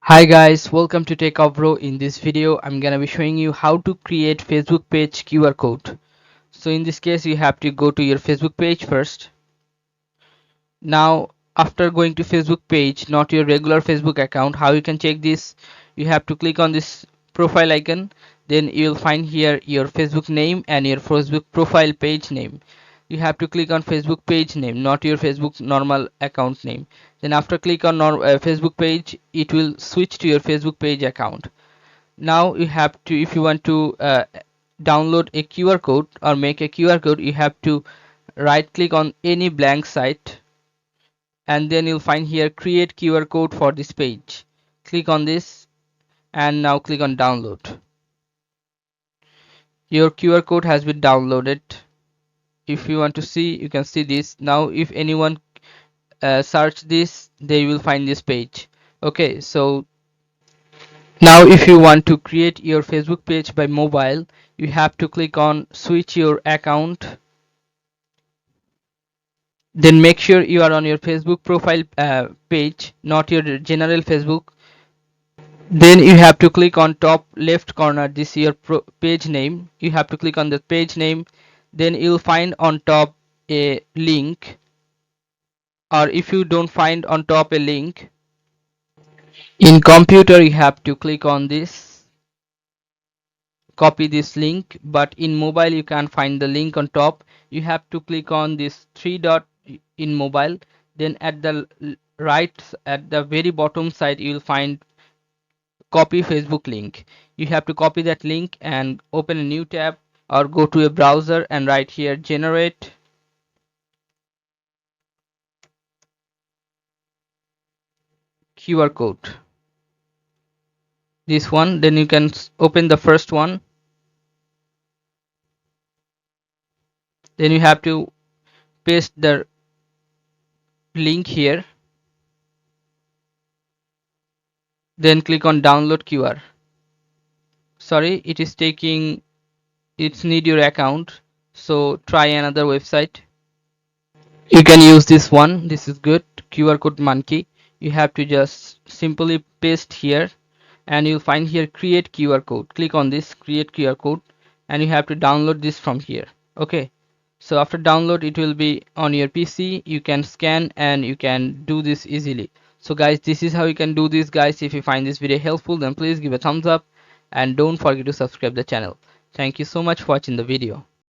Hi guys, welcome to Techavro. In this video, I'm gonna be showing you how to create Facebook page QR code. So in this case, you have to go to your Facebook page first. Now, after going to Facebook page, not your regular Facebook account, how you can check this? You have to click on this profile icon. Then you will find here your Facebook name and your Facebook profile page name. You have to click on Facebook page name, not your Facebook normal account name. Then after click on Facebook page, it will switch to your Facebook page account. Now you have to, if you want to download a QR code or make a QR code, you have to right click on any blank site, and then you'll find here create QR code for this page. Click on this and now click on download. Your QR code has been downloaded. If you want to see, you can see this. Now if anyone search this, they will find this page. Okay, so now if you want to create your Facebook page by mobile, you have to click on switch your account. Then make sure you are on your Facebook profile page, not your general Facebook. Then you have to click on top left corner, this is your page name. You have to click on the page name. Then you'll find on top a link, or if you don't find on top a link, in computer you have to click on this, copy this link. But in mobile you can find the link on top. You have to click on this three dot in mobile. Then at the right, at the very bottom side, you will find copy Facebook link. You have to copy that link and open a new tab, or go to a browser and write here generate QR code, this one. Then you can open the first one. Then you have to paste the link here. Then click on download QR. Sorry, it is taking, it's need your account, so try another website. You can use this one, this is good, QR code monkey. You have to just simply paste here, and you'll find here create QR code. Click on this create QR code, and you have to download this from here. Okay, so after download, it will be on your PC. You can scan and you can do this easily. So guys, this is how you can do this, guys. If you find this video helpful, then please give a thumbs up and don't forget to subscribe the channel. Thank you so much for watching the video.